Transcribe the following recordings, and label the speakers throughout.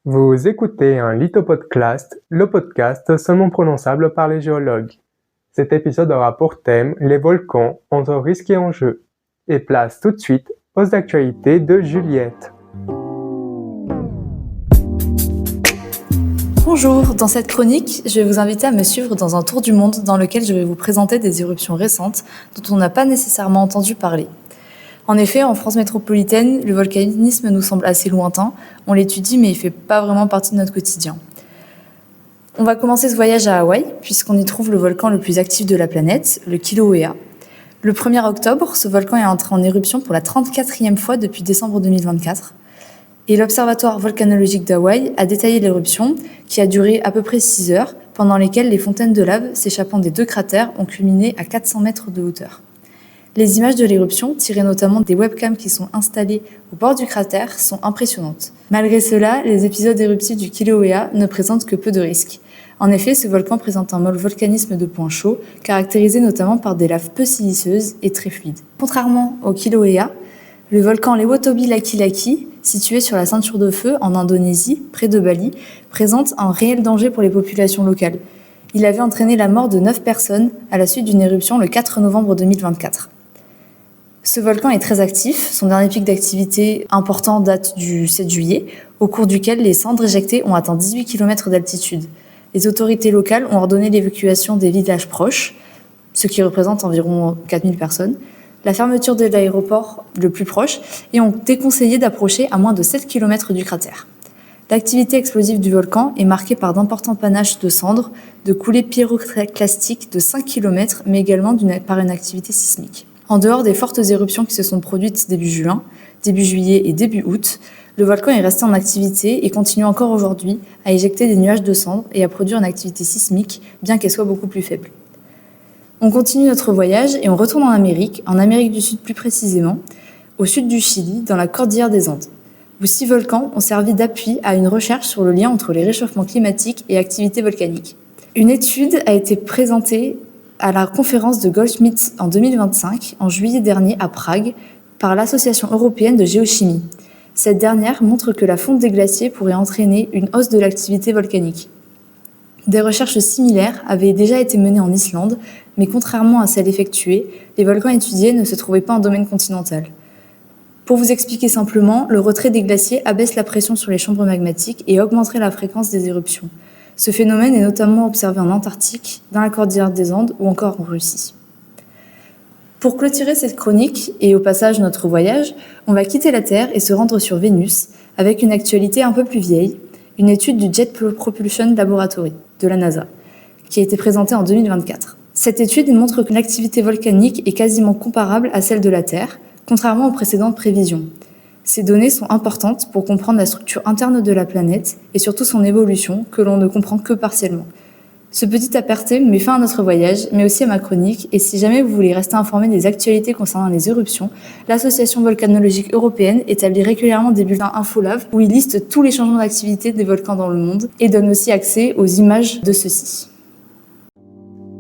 Speaker 1: Vous écoutez un lithopodcast, le podcast seulement prononçable par les géologues. Cet épisode aura pour thème les volcans entre risques et enjeux, et place tout de suite aux actualités de Juliette.
Speaker 2: Bonjour, dans cette chronique, je vais vous inviter à me suivre dans un tour du monde dans lequel je vais vous présenter des éruptions récentes dont on n'a pas nécessairement entendu parler. En effet, en France métropolitaine, le volcanisme nous semble assez lointain, on l'étudie mais il ne fait pas vraiment partie de notre quotidien. On va commencer ce voyage à Hawaï, puisqu'on y trouve le volcan le plus actif de la planète, le Kilauea. Le 1er octobre, ce volcan est entré en éruption pour la 34e fois depuis décembre 2024. Et l'Observatoire volcanologique d'Hawaï a détaillé l'éruption, qui a duré à peu près 6 heures, pendant lesquelles les fontaines de lave s'échappant des deux cratères ont culminé à 400 mètres de hauteur. Les images de l'éruption, tirées notamment des webcams qui sont installées au bord du cratère, sont impressionnantes. Malgré cela, les épisodes éruptifs du Kilauea ne présentent que peu de risques. En effet, ce volcan présente un volcanisme de points chauds, caractérisé notamment par des laves peu siliceuses et très fluides. Contrairement au Kilauea, le volcan Lewotobi Laki-Laki, situé sur la ceinture de feu en Indonésie, près de Bali, présente un réel danger pour les populations locales. Il avait entraîné la mort de 9 personnes à la suite d'une éruption le 4 novembre 2024. Ce volcan est très actif, son dernier pic d'activité important date du 7 juillet, au cours duquel les cendres éjectées ont atteint 18 km d'altitude. Les autorités locales ont ordonné l'évacuation des villages proches, ce qui représente environ 4000 personnes, la fermeture de l'aéroport le plus proche et ont déconseillé d'approcher à moins de 7 km du cratère. L'activité explosive du volcan est marquée par d'importants panaches de cendres, de coulées pyroclastiques de 5 km, mais également par une activité sismique. En dehors des fortes éruptions qui se sont produites début juin, début juillet et début août, le volcan est resté en activité et continue encore aujourd'hui à éjecter des nuages de cendres et à produire une activité sismique, bien qu'elle soit beaucoup plus faible. On continue notre voyage et on retourne en Amérique du Sud plus précisément, au sud du Chili, dans la cordillère des Andes, où 6 volcans ont servi d'appui à une recherche sur le lien entre les réchauffements climatiques et activité volcanique. Une étude a été présentée à la conférence de Goldschmidt en 2025, en juillet dernier à Prague, par l'Association européenne de géochimie. Cette dernière montre que la fonte des glaciers pourrait entraîner une hausse de l'activité volcanique. Des recherches similaires avaient déjà été menées en Islande, mais contrairement à celles effectuées, les volcans étudiés ne se trouvaient pas en domaine continental. Pour vous expliquer simplement, le retrait des glaciers abaisse la pression sur les chambres magmatiques et augmenterait la fréquence des éruptions. Ce phénomène est notamment observé en Antarctique, dans la cordillère des Andes ou encore en Russie. Pour clôturer cette chronique et au passage notre voyage, on va quitter la Terre et se rendre sur Vénus avec une actualité un peu plus vieille, une étude du Jet Propulsion Laboratory de la NASA, qui a été présentée en 2024. Cette étude montre que l'activité volcanique est quasiment comparable à celle de la Terre, contrairement aux précédentes prévisions. Ces données sont importantes pour comprendre la structure interne de la planète et surtout son évolution que l'on ne comprend que partiellement. Ce petit aparté met fin à notre voyage, mais aussi à ma chronique, et si jamais vous voulez rester informé des actualités concernant les éruptions, l'Association volcanologique européenne établit régulièrement des bulletins InfoLave où il liste tous les changements d'activité des volcans dans le monde et donne aussi accès aux images de ceux-ci.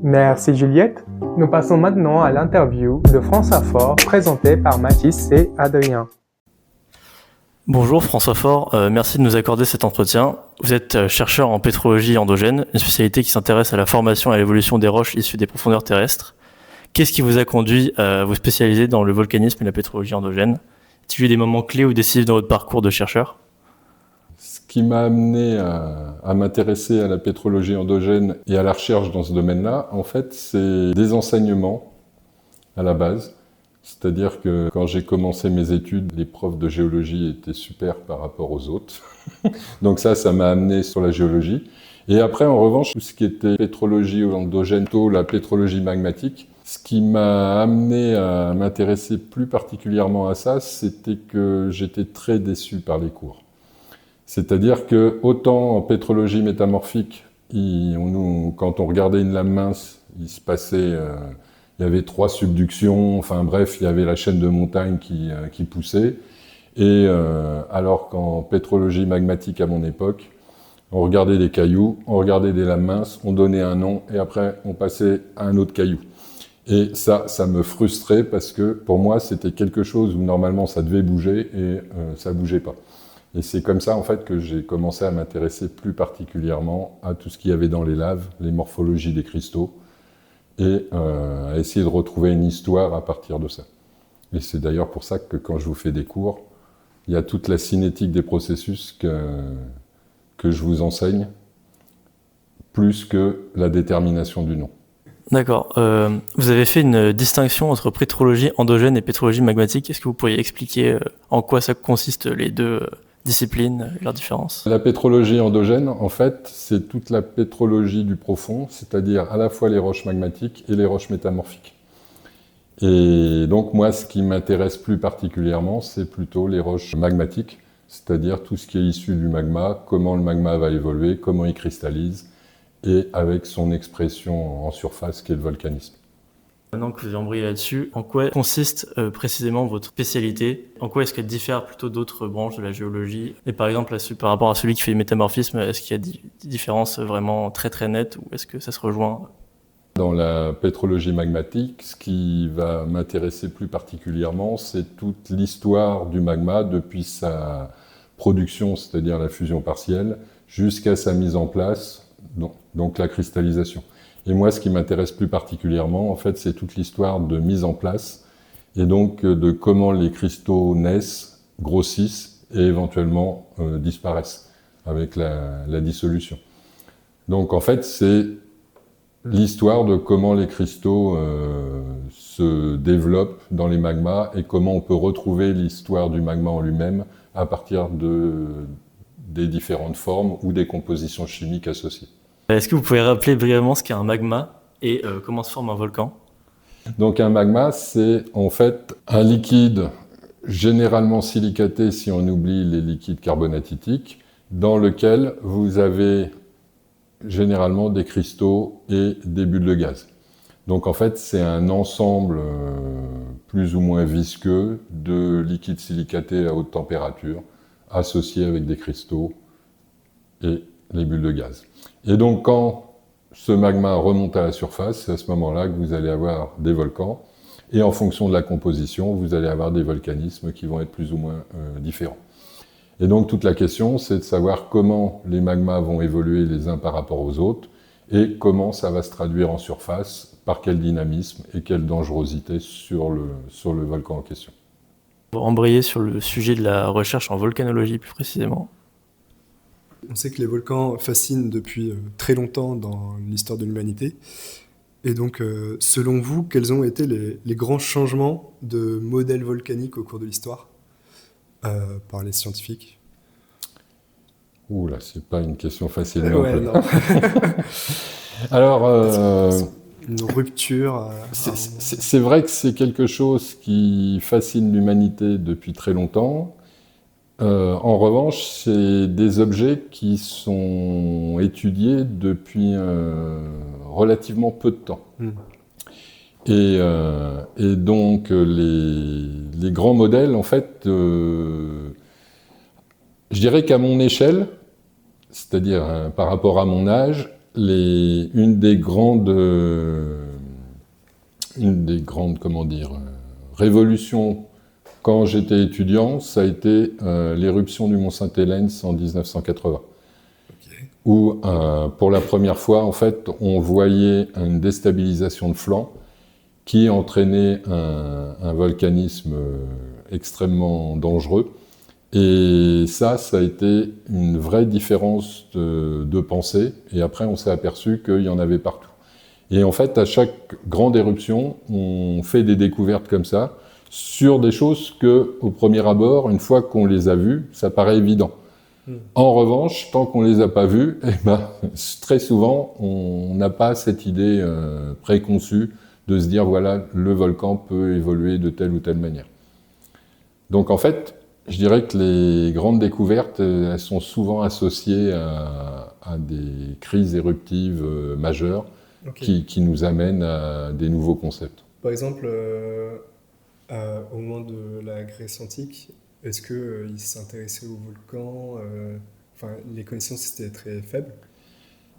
Speaker 1: Merci Juliette. Nous passons maintenant à l'interview de François Faure présentée par Mathis et Adrien.
Speaker 3: Bonjour François Faure, merci de nous accorder cet entretien. Vous êtes chercheur en pétrologie endogène, une spécialité qui s'intéresse à la formation et à l'évolution des roches issues des profondeurs terrestres. Qu'est-ce qui vous a conduit à vous spécialiser dans le volcanisme et la pétrologie endogène? Est-il eu des moments clés ou décisifs dans votre parcours de chercheur?
Speaker 4: Ce qui m'a amené à m'intéresser à la pétrologie endogène et à la recherche dans ce domaine-là, en fait, c'est des enseignements à la base. C'est-à-dire que quand j'ai commencé mes études, les profs de géologie étaient super par rapport aux autres. Donc ça m'a amené sur la géologie. Et après, en revanche, tout ce qui était pétrologie endogène, la pétrologie magmatique, ce qui m'a amené à m'intéresser plus particulièrement à ça, c'était que j'étais très déçu par les cours. C'est-à-dire que autant en pétrologie métamorphique, quand on regardait une lame mince, il se passait... il y avait 3 subductions, enfin bref, il y avait la chaîne de montagnes qui poussait. Et alors qu'en pétrologie magmatique à mon époque, on regardait des cailloux, on regardait des lames minces, on donnait un nom et après on passait à un autre caillou. Et ça me frustrait parce que pour moi c'était quelque chose où normalement ça devait bouger et ça bougeait pas. Et c'est comme ça, en fait, que j'ai commencé à m'intéresser plus particulièrement à tout ce qu'il y avait dans les laves, les morphologies des cristaux, et à essayer de retrouver une histoire à partir de ça. Et c'est d'ailleurs pour ça que quand je vous fais des cours, il y a toute la cinétique des processus que je vous enseigne, plus que la détermination du nom.
Speaker 3: D'accord. Vous avez fait une distinction entre pétrologie endogène et pétrologie magmatique. Est-ce que vous pourriez expliquer en quoi ça consiste les deux disciplines, leurs différences?
Speaker 4: La pétrologie endogène, en fait, c'est toute la pétrologie du profond, c'est-à-dire à la fois les roches magmatiques et les roches métamorphiques. Et donc moi, ce qui m'intéresse plus particulièrement, c'est plutôt les roches magmatiques, c'est-à-dire tout ce qui est issu du magma, comment le magma va évoluer, comment il cristallise, et avec son expression en surface qui est le volcanisme.
Speaker 3: Maintenant que vous avez embrayé là-dessus, en quoi consiste précisément votre spécialité? En quoi est-ce qu'elle diffère plutôt d'autres branches de la géologie? Et par exemple, par rapport à celui qui fait le métamorphisme, est-ce qu'il y a des différences vraiment très très nettes ou est-ce que ça se rejoint?
Speaker 4: Dans la pétrologie magmatique, ce qui va m'intéresser plus particulièrement, c'est toute l'histoire du magma depuis sa production, c'est-à-dire la fusion partielle, jusqu'à sa mise en place, donc la cristallisation. Et moi, ce qui m'intéresse plus particulièrement, en fait, c'est toute l'histoire de mise en place, et donc de comment les cristaux naissent, grossissent et éventuellement disparaissent avec la dissolution. Donc en fait, c'est l'histoire de comment les cristaux se développent dans les magmas et comment on peut retrouver l'histoire du magma en lui-même à partir des différentes formes ou des compositions chimiques associées.
Speaker 3: Est-ce que vous pouvez rappeler brièvement ce qu'est un magma et comment se forme un volcan?
Speaker 4: Donc un magma, c'est en fait un liquide généralement silicaté si on oublie les liquides carbonatitiques, dans lequel vous avez généralement des cristaux et des bulles de gaz. Donc en fait, c'est un ensemble plus ou moins visqueux de liquides silicatés à haute température, associés avec des cristaux et les bulles de gaz. Et donc quand ce magma remonte à la surface, c'est à ce moment-là que vous allez avoir des volcans, et en fonction de la composition, vous allez avoir des volcanismes qui vont être plus ou moins différents. Et donc toute la question, c'est de savoir comment les magmas vont évoluer les uns par rapport aux autres, et comment ça va se traduire en surface, par quel dynamisme et quelle dangerosité sur le volcan en question.
Speaker 3: Pour embrayer sur le sujet de la recherche en volcanologie plus précisément.
Speaker 5: On sait que les volcans fascinent depuis très longtemps dans l'histoire de l'humanité. Et donc, selon vous, quels ont été les grands changements de modèles volcaniques au cours de l'histoire par les scientifiques?
Speaker 4: Ouh là, c'est pas une question facile non
Speaker 5: Ouais,
Speaker 4: plus.
Speaker 5: non.
Speaker 4: Alors,
Speaker 5: Une rupture.
Speaker 4: c'est vrai que c'est quelque chose qui fascine l'humanité depuis très longtemps. En revanche, c'est des objets qui sont étudiés depuis relativement peu de temps. Et donc, les grands modèles, en fait, je dirais qu'à mon échelle, c'est-à-dire par rapport à mon âge, une des grandes, comment dire, révolutions quand j'étais étudiant, ça a été l'éruption du mont Saint-Hélène en 1980. Où, pour la première fois, en fait, on voyait une déstabilisation de flanc qui entraînait un volcanisme extrêmement dangereux. Et ça a été une vraie différence de pensée. Et après, on s'est aperçu qu'il y en avait partout. Et en fait, à chaque grande éruption, on fait des découvertes comme ça, sur des choses que, au premier abord, une fois qu'on les a vues, ça paraît évident. En revanche, tant qu'on les a pas vues, très souvent, on n'a pas cette idée préconçue de se dire, voilà, le volcan peut évoluer de telle ou telle manière. Donc en fait, je dirais que les grandes découvertes, elles sont souvent associées à des crises éruptives majeures qui nous amènent à des nouveaux concepts.
Speaker 5: Par exemple, au moment de la Grèce antique, est-ce qu'ils s'intéressaient aux volcans les connaissances étaient très faibles?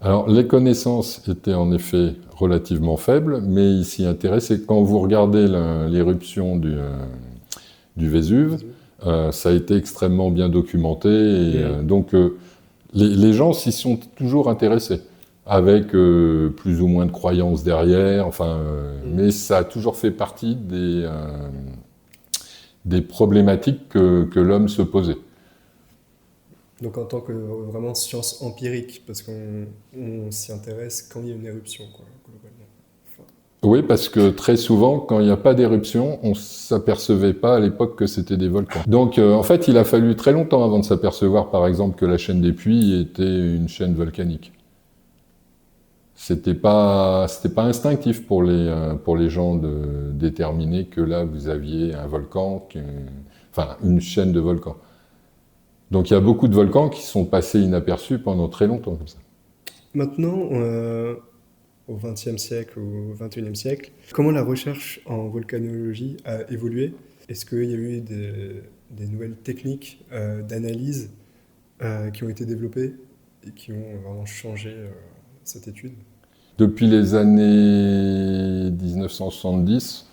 Speaker 4: Alors, les connaissances étaient en effet relativement faibles, mais ils s'y intéressaient. Quand vous regardez l'éruption du Vésuve, Ça a été extrêmement bien documenté. Et, donc, les gens s'y sont toujours intéressés, avec plus ou moins de croyances derrière. Mais ça a toujours fait partie des problématiques que l'homme se posait.
Speaker 5: Donc en tant que vraiment science empirique, parce qu'on s'y intéresse quand il y a une éruption, quoi, globalement.
Speaker 4: Oui, parce que très souvent, quand il n'y a pas d'éruption, on ne s'apercevait pas à l'époque que c'était des volcans. Donc en fait, il a fallu très longtemps avant de s'apercevoir, par exemple, que la chaîne des Puys était une chaîne volcanique. C'était pas instinctif pour les gens de déterminer que là, vous aviez un volcan, une chaîne de volcans. Donc il y a beaucoup de volcans qui sont passés inaperçus pendant très longtemps comme ça.
Speaker 5: Maintenant, au XXe siècle ou au XXIe siècle, comment la recherche en volcanologie a évolué? Est-ce qu'il y a eu des nouvelles techniques d'analyse qui ont été développées et qui ont vraiment changé cette étude?
Speaker 4: Depuis les années 1970,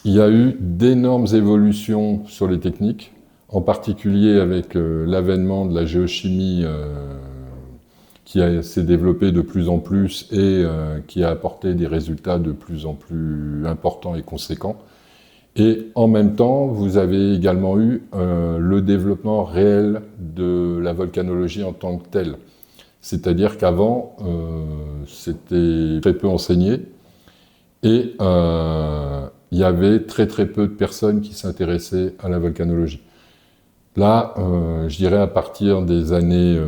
Speaker 4: il y a eu d'énormes évolutions sur les techniques, en particulier avec l'avènement de la géochimie qui s'est développée de plus en plus et qui a apporté des résultats de plus en plus importants et conséquents. Et en même temps, vous avez également eu le développement réel de la volcanologie en tant que telle. C'est-à-dire qu'avant, c'était très peu enseigné et il y avait très très peu de personnes qui s'intéressaient à la volcanologie. Là, je dirais à partir des années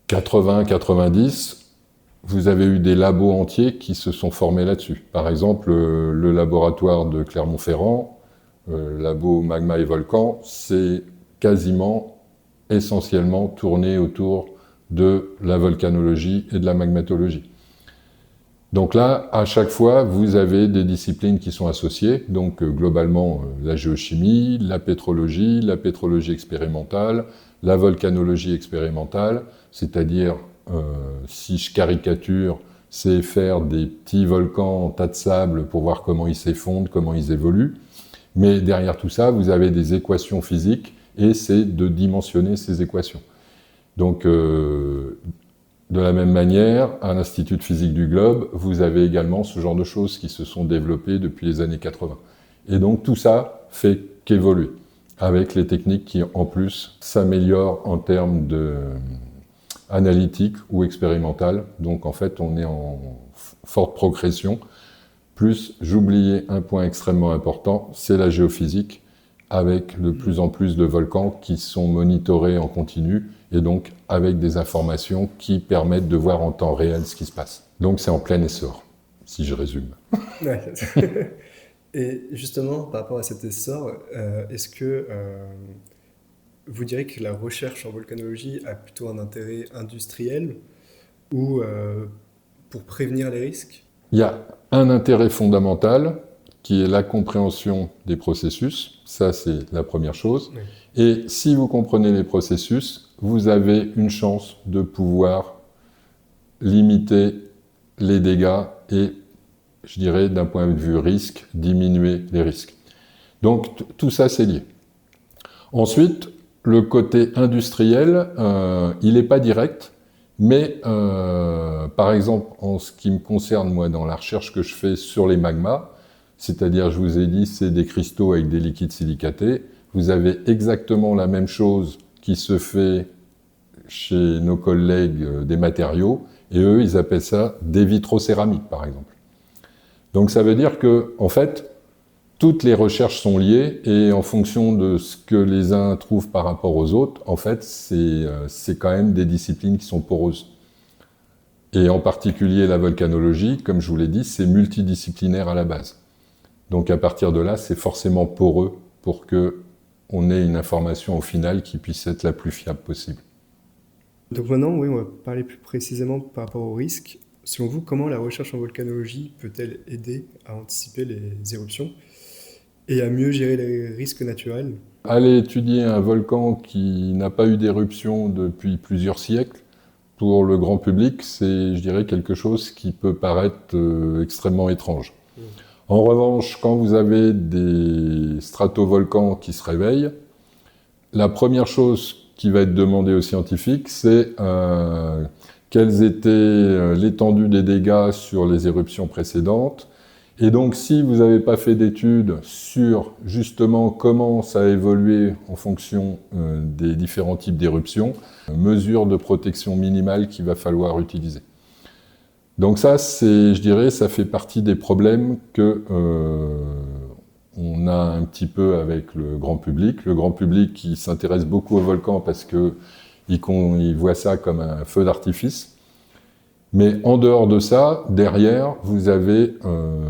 Speaker 4: 80-90, vous avez eu des labos entiers qui se sont formés là-dessus. Par exemple, le laboratoire de Clermont-Ferrand, labo magma et volcan, c'est quasiment essentiellement tourné autour de la volcanologie et de la magmatologie. Donc là, à chaque fois, vous avez des disciplines qui sont associées, donc globalement la géochimie, la pétrologie expérimentale, la volcanologie expérimentale, c'est-à-dire, si je caricature, c'est faire des petits volcans en tas de sable pour voir comment ils s'effondrent, comment ils évoluent. Mais derrière tout ça, vous avez des équations physiques et c'est de dimensionner ces équations. Donc, de la même manière, à l'Institut de physique du globe, vous avez également ce genre de choses qui se sont développées depuis les années 80. Et donc tout ça fait qu'évoluer, avec les techniques qui en plus s'améliorent en termes analytique ou expérimental. Donc en fait, on est en forte progression. Plus, j'oubliais un point extrêmement important, c'est la géophysique, avec de plus en plus de volcans qui sont monitorés en continu, et donc avec des informations qui permettent de voir en temps réel ce qui se passe. Donc c'est en plein essor, si je résume.
Speaker 5: Ouais. Et justement, par rapport à cet essor, est-ce que vous direz que la recherche en volcanologie a plutôt un intérêt industriel ou pour prévenir les risques?
Speaker 4: Il y a un intérêt fondamental qui est la compréhension des processus. Ça, c'est la première chose. Oui. Et si vous comprenez les processus, vous avez une chance de pouvoir limiter les dégâts et, je dirais, d'un point de vue risque, diminuer les risques. Donc, tout ça, c'est lié. Ensuite, le côté industriel, il n'est pas direct, mais par exemple, en ce qui me concerne, moi, dans la recherche que je fais sur les magmas, c'est-à-dire, je vous ai dit, c'est des cristaux avec des liquides silicatés. Vous avez exactement la même chose qui se fait chez nos collègues des matériaux, et eux, ils appellent ça des vitrocéramiques, par exemple. Donc ça veut dire que, en fait, toutes les recherches sont liées, et en fonction de ce que les uns trouvent par rapport aux autres, en fait, c'est quand même des disciplines qui sont poreuses. Et en particulier la volcanologie, comme je vous l'ai dit, c'est multidisciplinaire à la base. Donc à partir de là, c'est forcément poreux pour qu'on ait une information au final qui puisse être la plus fiable possible.
Speaker 5: Donc maintenant, oui, on va parler plus précisément par rapport aux risques. Selon vous, comment la recherche en volcanologie peut-elle aider à anticiper les éruptions et à mieux gérer les risques naturels?
Speaker 4: Aller étudier un volcan qui n'a pas eu d'éruption depuis plusieurs siècles, pour le grand public, c'est, je dirais, quelque chose qui peut paraître extrêmement étrange. En revanche, quand vous avez des stratovolcans qui se réveillent, la première chose qui va être demandée aux scientifiques, c'est quelles étaient l'étendue des dégâts sur les éruptions précédentes. Et donc, si vous n'avez pas fait d'études sur justement comment ça a évolué en fonction des différents types d'éruptions, mesure de protection minimale qu'il va falloir utiliser. Donc ça, je dirais, ça fait partie des problèmes que on a un petit peu avec le grand public. Le grand public qui s'intéresse beaucoup aux volcans parce que il voit ça comme un feu d'artifice. Mais en dehors de ça, derrière, vous avez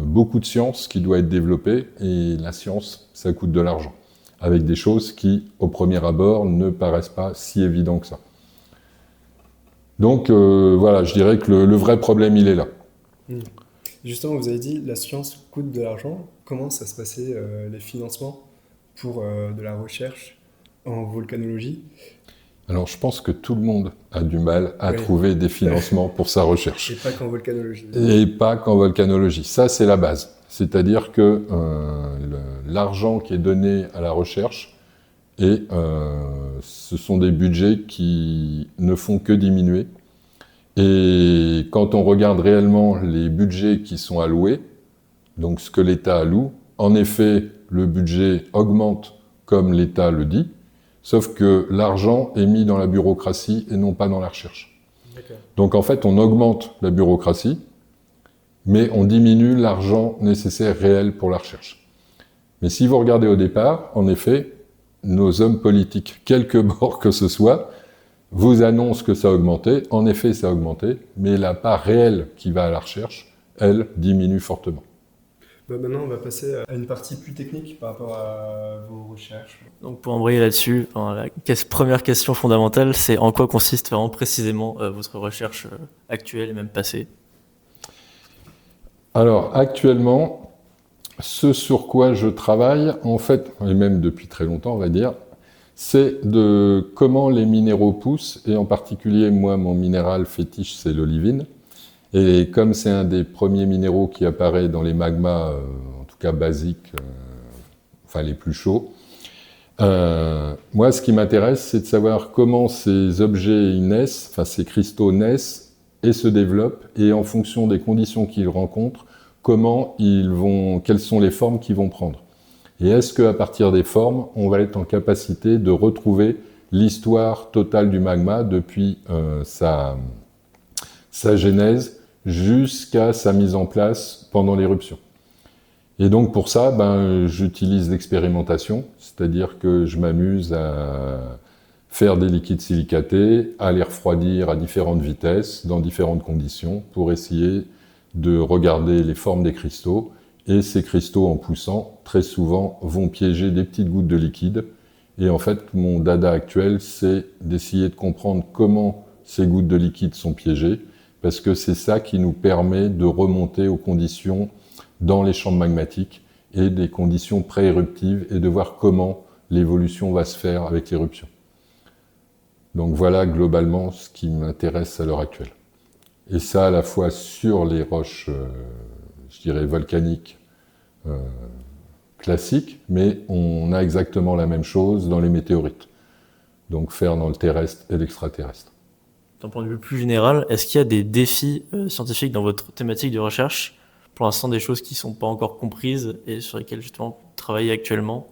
Speaker 4: beaucoup de science qui doit être développée, et la science, ça coûte de l'argent, avec des choses qui, au premier abord, ne paraissent pas si évidentes que ça. Donc voilà, je dirais que le vrai problème, il est là.
Speaker 5: Justement, vous avez dit la science coûte de l'argent. Comment ça se passait les financements pour de la recherche en volcanologie?
Speaker 4: Alors, je pense que tout le monde a du mal à trouver des financements pour sa recherche.
Speaker 5: Et pas qu'en volcanologie.
Speaker 4: Et pas qu'en volcanologie. Ça, c'est la base. C'est-à-dire que l'argent qui est donné à la recherche, ce sont des budgets qui ne font que diminuer. Et quand on regarde réellement les budgets qui sont alloués, donc ce que l'État alloue, en effet, le budget augmente comme l'État le dit, sauf que l'argent est mis dans la bureaucratie et non pas dans la recherche.
Speaker 5: D'accord.
Speaker 4: Donc en fait, on augmente la bureaucratie, mais on diminue l'argent nécessaire réel pour la recherche. Mais si vous regardez au départ, en effet, nos hommes politiques, quelque bord que ce soit, vous annoncent que ça a augmenté. En effet, ça a augmenté, mais la part réelle qui va à la recherche, elle, diminue fortement.
Speaker 5: Maintenant, on va passer à une partie plus technique par rapport à vos recherches.
Speaker 3: Donc pour embrayer là-dessus, la première question fondamentale, c'est en quoi consiste vraiment précisément votre recherche actuelle et même passée?
Speaker 4: Alors actuellement, ce sur quoi je travaille, en fait, et même depuis très longtemps, on va dire, c'est de comment les minéraux poussent, et en particulier, moi, mon minéral fétiche, c'est l'olivine. Et comme c'est un des premiers minéraux qui apparaît dans les magmas, en tout cas basiques, enfin les plus chauds, moi, ce qui m'intéresse, c'est de savoir comment ces objets naissent, enfin ces cristaux naissent et se développent, et en fonction des conditions qu'ils rencontrent, quelles sont les formes qu'ils vont prendre. Et est-ce qu'à partir des formes, on va être en capacité de retrouver l'histoire totale du magma depuis sa genèse jusqu'à sa mise en place pendant l'éruption. Et donc pour ça, j'utilise l'expérimentation, c'est-à-dire que je m'amuse à faire des liquides silicatés, à les refroidir à différentes vitesses, dans différentes conditions, pour essayer de regarder les formes des cristaux. Et ces cristaux, en poussant, très souvent, vont piéger des petites gouttes de liquide. Et en fait, mon dada actuel, c'est d'essayer de comprendre comment ces gouttes de liquide sont piégées, parce que c'est ça qui nous permet de remonter aux conditions dans les champs magmatiques et des conditions pré-éruptives, et de voir comment l'évolution va se faire avec l'éruption. Donc voilà globalement ce qui m'intéresse à l'heure actuelle. Et ça à la fois sur les roches, je dirais volcaniques classiques, mais on a exactement la même chose dans les météorites. Donc faire dans le terrestre et l'extraterrestre.
Speaker 3: D'un point de vue plus général, est-ce qu'il y a des défis scientifiques dans votre thématique de recherche? Pour l'instant, des choses qui ne sont pas encore comprises et sur lesquelles justement vous travaillez actuellement,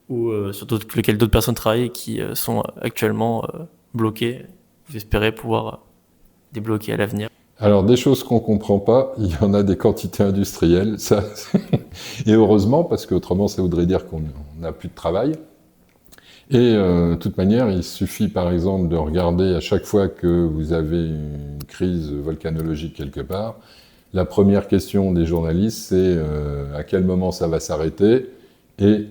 Speaker 3: ou sur lesquelles d'autres personnes travaillent et qui sont actuellement bloquées, vous espérez pouvoir débloquer à l'avenir?
Speaker 4: Alors, des choses qu'on ne comprend pas, il y en a des quantités industrielles, ça, et heureusement, parce qu'autrement, ça voudrait dire qu'on n'a plus de travail. Et de toute manière, il suffit par exemple de regarder à chaque fois que vous avez une crise volcanologique quelque part, la première question des journalistes, c'est à quel moment ça va s'arrêter, et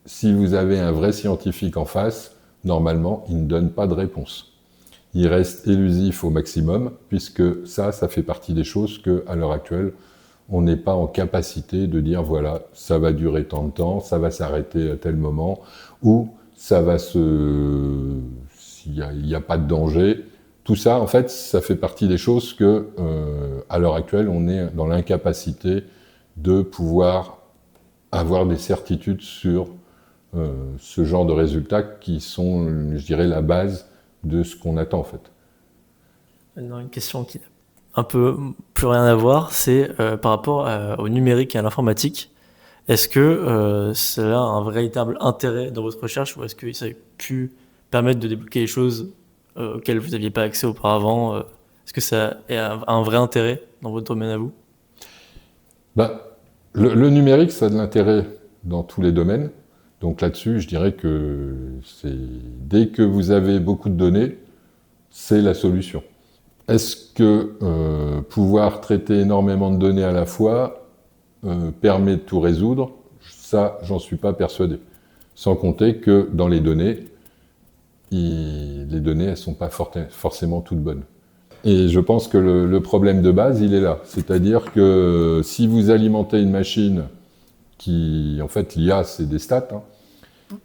Speaker 4: si vous avez un vrai scientifique en face, normalement, il ne donne pas de réponse. Il reste élusif au maximum, puisque ça fait partie des choses qu'à l'heure actuelle, on n'est pas en capacité de dire, voilà, ça va durer tant de temps, ça va s'arrêter à tel moment, ou ça va s'il n'y a pas de danger. Tout ça, en fait, ça fait partie des choses que, à l'heure actuelle, on est dans l'incapacité de pouvoir avoir des certitudes sur ce genre de résultats qui sont, je dirais, la base de ce qu'on attend en fait.
Speaker 3: Une question qui n'a un peu plus rien à voir, c'est par rapport au numérique et à l'informatique. Est-ce que cela a un véritable intérêt dans votre recherche ou est-ce que ça a pu permettre de débloquer les choses auxquelles vous n'aviez pas accès auparavant Est-ce que ça a un vrai intérêt dans votre domaine à vous?
Speaker 4: Le numérique, ça a de l'intérêt dans tous les domaines. Donc là-dessus, je dirais que dès que vous avez beaucoup de données, c'est la solution. Est-ce que pouvoir traiter énormément de données à la fois permet de tout résoudre? Ça, j'en suis pas persuadé. Sans compter que dans les données, elles sont pas forcément toutes bonnes. Et je pense que le problème de base, il est là. C'est-à-dire que si vous alimentez une machine en fait, l'IA, c'est des stats, hein,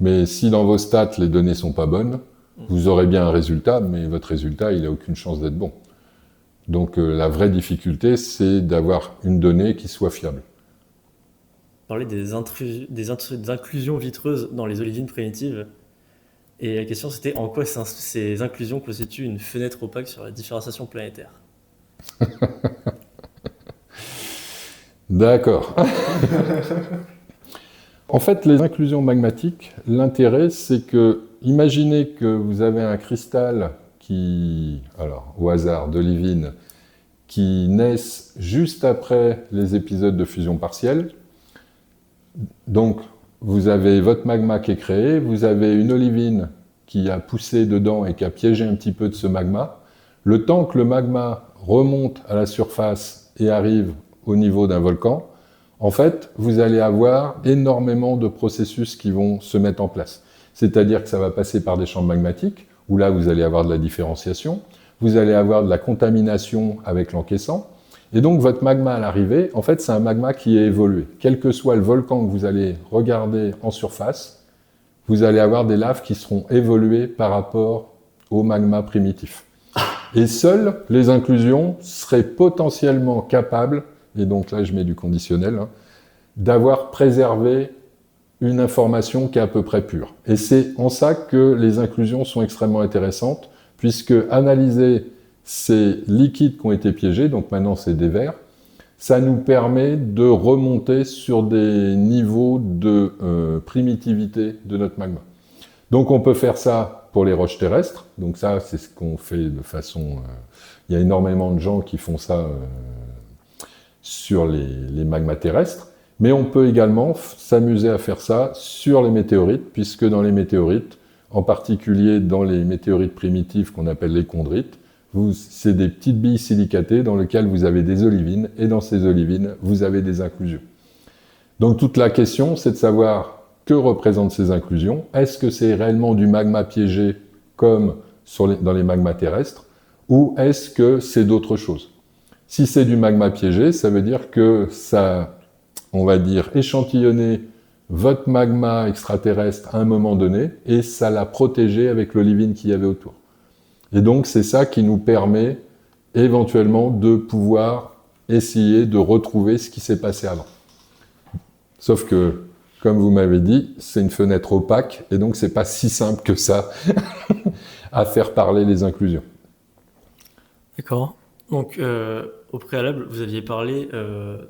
Speaker 4: mais si dans vos stats, les données sont pas bonnes, vous aurez bien un résultat, mais votre résultat, il a aucune chance d'être bon. Donc la vraie difficulté, c'est d'avoir une donnée qui soit fiable.
Speaker 3: Vous parlez des inclusions vitreuses dans les olivines primitives. Et la question, c'était en quoi ces inclusions constituent une fenêtre opaque sur la différenciation planétaire?
Speaker 4: D'accord. En fait, les inclusions magmatiques, l'intérêt, c'est que, imaginez que vous avez un cristal au hasard, d'olivine, qui naissent juste après les épisodes de fusion partielle. Donc, vous avez votre magma qui est créé, vous avez une olivine qui a poussé dedans et qui a piégé un petit peu de ce magma. Le temps que le magma remonte à la surface et arrive au niveau d'un volcan, en fait, vous allez avoir énormément de processus qui vont se mettre en place. C'est-à-dire que ça va passer par des champs magmatiques, où là, vous allez avoir de la différenciation, vous allez avoir de la contamination avec l'encaissant, et donc votre magma à l'arrivée, en fait, c'est un magma qui est évolué. Quel que soit le volcan que vous allez regarder en surface, vous allez avoir des laves qui seront évoluées par rapport au magma primitif. Et seules les inclusions seraient potentiellement capables, et donc là je mets du conditionnel, d'avoir préservé une information qui est à peu près pure. Et c'est en ça que les inclusions sont extrêmement intéressantes, puisque analyser ces liquides qui ont été piégés, donc maintenant c'est des verres, ça nous permet de remonter sur des niveaux de primitivité de notre magma. Donc on peut faire ça pour les roches terrestres, donc ça c'est ce qu'on fait de façon... il y a énormément de gens qui font ça sur les magmas terrestres, mais on peut également s'amuser à faire ça sur les météorites, puisque dans les météorites, en particulier dans les météorites primitives qu'on appelle les chondrites, c'est des petites billes silicatées dans lesquelles vous avez des olivines, et dans ces olivines, vous avez des inclusions. Donc toute la question, c'est de savoir que représentent ces inclusions. Est-ce que c'est réellement du magma piégé comme dans les magmas terrestres, ou est-ce que c'est d'autres choses? Si c'est du magma piégé, ça veut dire que ça, on va dire, échantillonné votre magma extraterrestre à un moment donné, et ça l'a protégé avec l'olivine qu'il y avait autour. Et donc c'est ça qui nous permet éventuellement de pouvoir essayer de retrouver ce qui s'est passé avant. Sauf que, comme vous m'avez dit, c'est une fenêtre opaque, et donc c'est pas si simple que ça à faire parler les inclusions.
Speaker 3: D'accord. Donc au préalable, vous aviez parlé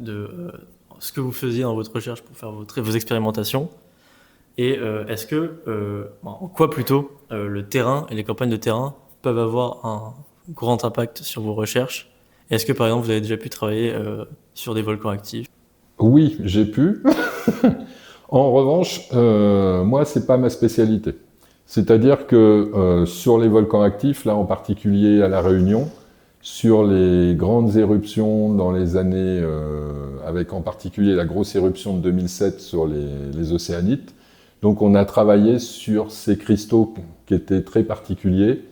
Speaker 3: de ce que vous faisiez dans votre recherche pour faire vos expérimentations. Et est-ce que, en quoi plutôt, le terrain et les campagnes de terrain peuvent avoir un grand impact sur vos recherches? Et est-ce que par exemple vous avez déjà pu travailler sur des volcans actifs?
Speaker 4: Oui, j'ai pu. En revanche, moi c'est pas ma spécialité. C'est-à-dire que sur les volcans actifs, là en particulier à La Réunion, sur les grandes éruptions dans les années, avec en particulier la grosse éruption de 2007 sur les océanites, donc on a travaillé sur ces cristaux qui étaient très particuliers.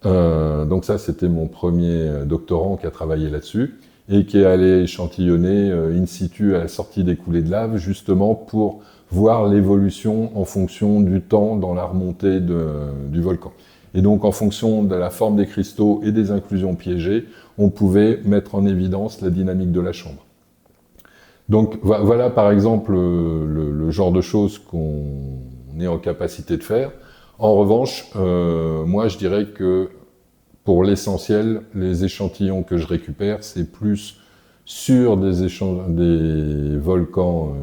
Speaker 4: Donc ça, c'était mon premier doctorant qui a travaillé là-dessus et qui est allé échantillonner in situ à la sortie des coulées de lave, justement pour voir l'évolution en fonction du temps dans la remontée du volcan. Et donc en fonction de la forme des cristaux et des inclusions piégées, on pouvait mettre en évidence la dynamique de la chambre. Donc voilà par exemple le genre de choses qu'on est en capacité de faire. En revanche, moi je dirais que pour l'essentiel, les échantillons que je récupère, c'est plus sur des volcans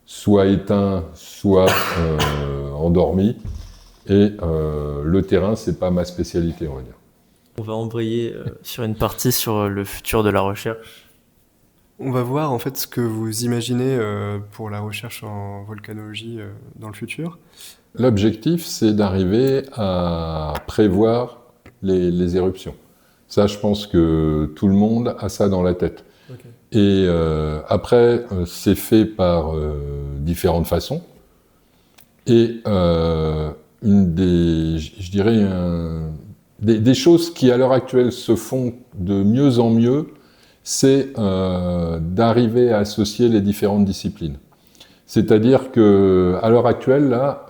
Speaker 4: soit éteints, soit endormis. Et le terrain, c'est pas ma spécialité, on va dire.
Speaker 3: On va embrayer sur une partie sur le futur de la recherche.
Speaker 5: On va voir en fait ce que vous imaginez pour la recherche en volcanologie dans le futur.
Speaker 4: L'objectif, c'est d'arriver à prévoir les éruptions. Ça, je pense que tout le monde a ça dans la tête.
Speaker 5: Okay.
Speaker 4: Et après, c'est fait par différentes façons. Et je dirais, des choses qui à l'heure actuelle se font de mieux en mieux, c'est d'arriver à associer les différentes disciplines. C'est-à-dire que à l'heure actuelle, là,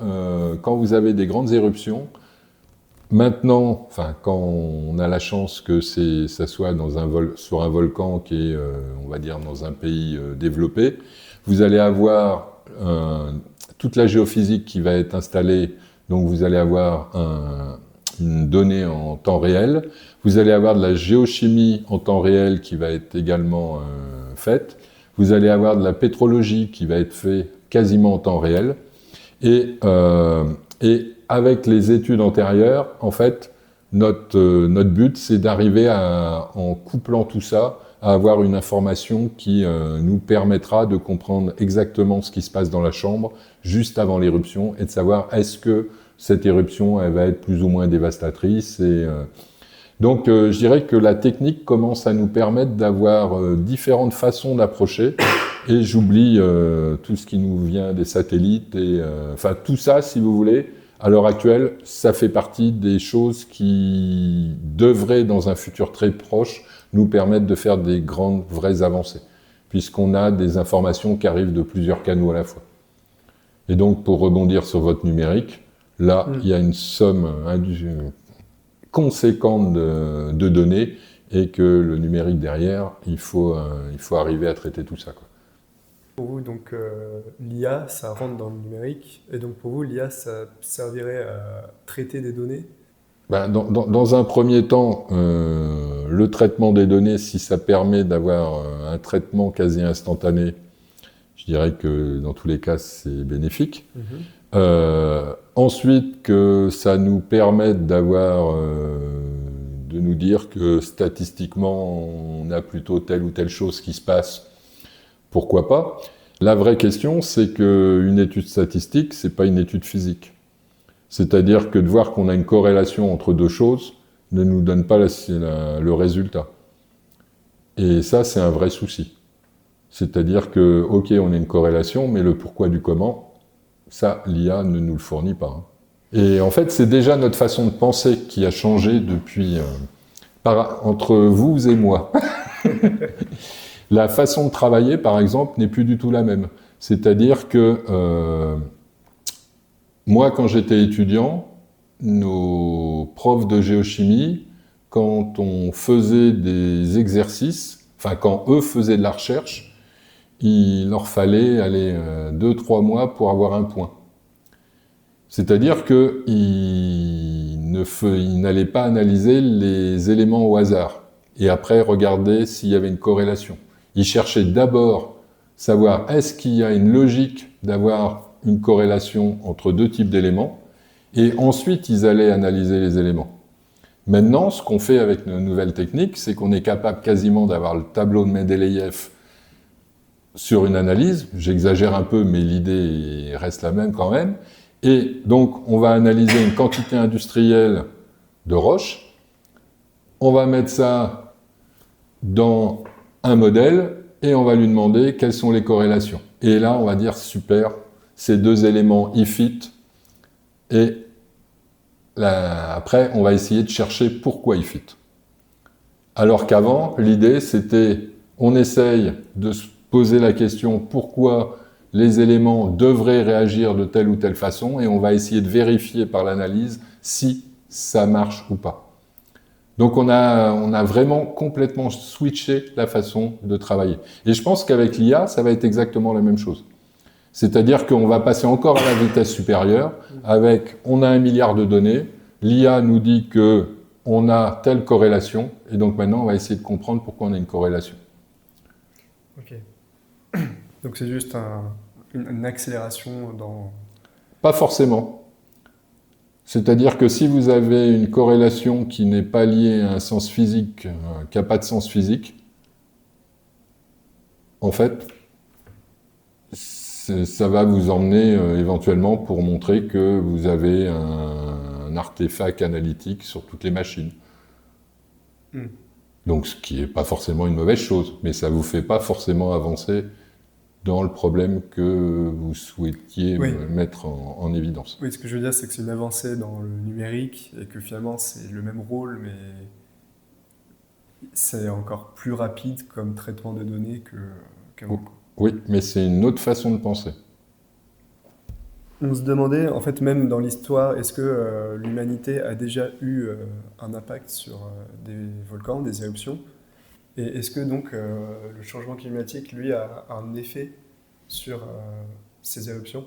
Speaker 4: quand vous avez des grandes éruptions, maintenant, quand on a la chance que ça soit sur un volcan qui est, on va dire, dans un pays développé, vous allez avoir toute la géophysique qui va être installée, donc vous allez avoir une donnée en temps réel, vous allez avoir de la géochimie en temps réel qui va être également faite, vous allez avoir de la pétrologie qui va être faite quasiment en temps réel, et avec les études antérieures, en fait, notre but, c'est d'arriver en couplant tout ça, à avoir une information qui nous permettra de comprendre exactement ce qui se passe dans la chambre juste avant l'éruption et de savoir est-ce que cette éruption elle va être plus ou moins dévastatrice. Donc, je dirais que la technique commence à nous permettre d'avoir différentes façons d'approcher. Et j'oublie tout ce qui nous vient des satellites et tout ça, si vous voulez. À l'heure actuelle, ça fait partie des choses qui devraient, dans un futur très proche, nous permettre de faire des grandes, vraies avancées, puisqu'on a des informations qui arrivent de plusieurs canaux à la fois. Et donc, pour rebondir sur votre numérique, là, il y a une somme conséquente de données et que le numérique derrière, il faut arriver à traiter tout ça, quoi.
Speaker 5: Pour vous, donc, l'IA, ça rentre dans le numérique, et donc pour vous, l'IA, ça servirait à traiter des données?
Speaker 4: Dans un premier temps, le traitement des données, si ça permet d'avoir un traitement quasi instantané, je dirais que dans tous les cas, c'est bénéfique. Ensuite, que ça nous permette de nous dire que statistiquement, on a plutôt telle ou telle chose qui se passe, pourquoi pas? La vraie question, c'est qu'une étude statistique, c'est pas une étude physique. C'est-à-dire que de voir qu'on a une corrélation entre deux choses ne nous donne pas le résultat. Et ça, c'est un vrai souci. C'est-à-dire que, ok, on a une corrélation, mais le pourquoi du comment, ça, l'IA ne nous le fournit pas. Et en fait, c'est déjà notre façon de penser qui a changé depuis entre vous et moi. La façon de travailler, par exemple, n'est plus du tout la même. C'est-à-dire que moi, quand j'étais étudiant, nos profs de géochimie, quand on faisait des exercices, quand eux faisaient de la recherche, il leur fallait aller 2-3 mois pour avoir un point. C'est-à-dire qu'ils n'allaient pas analyser les éléments au hasard et après regarder s'il y avait une corrélation. Ils cherchaient d'abord savoir est-ce qu'il y a une logique d'avoir une corrélation entre deux types d'éléments, et ensuite ils allaient analyser les éléments. Maintenant, ce qu'on fait avec nos nouvelles techniques, c'est qu'on est capable quasiment d'avoir le tableau de Mendeleïev sur une analyse, j'exagère un peu, mais l'idée reste la même quand même, et donc on va analyser une quantité industrielle de roches, on va mettre ça dans un modèle, et on va lui demander quelles sont les corrélations. Et là, on va dire, super, ces deux éléments y fit, et là, après, on va essayer de chercher pourquoi ils fit. Alors qu'avant, l'idée, c'était, on essaye de se poser la question pourquoi les éléments devraient réagir de telle ou telle façon, et on va essayer de vérifier par l'analyse si ça marche ou pas. Donc on a vraiment complètement switché la façon de travailler. Et je pense qu'avec l'IA, ça va être exactement la même chose. C'est-à-dire qu'on va passer encore à la vitesse supérieure avec, on a 1 milliard de données, l'IA nous dit que on a telle corrélation, et donc maintenant on va essayer de comprendre pourquoi on a une corrélation.
Speaker 5: Ok. Donc c'est juste une accélération dans...
Speaker 4: Pas forcément. C'est-à-dire que si vous avez une corrélation qui n'est pas liée à un sens physique, qui n'a pas de sens physique, en fait, ça va vous emmener éventuellement pour montrer que vous avez un artefact analytique sur toutes les machines. Donc, ce qui n'est pas forcément une mauvaise chose, mais ça ne vous fait pas forcément avancer dans le problème que vous souhaitiez mettre en évidence.
Speaker 5: Oui, ce que je veux dire, c'est que c'est une avancée dans le numérique et que finalement, c'est le même rôle, mais c'est encore plus rapide comme traitement de données qu'avant.
Speaker 4: Oui, mais c'est une autre façon de penser.
Speaker 5: On se demandait, en fait, même dans l'histoire, est-ce que l'humanité a déjà eu un impact sur des volcans, des éruptions? Et est-ce que donc le changement climatique, lui, a un effet sur ces éruptions?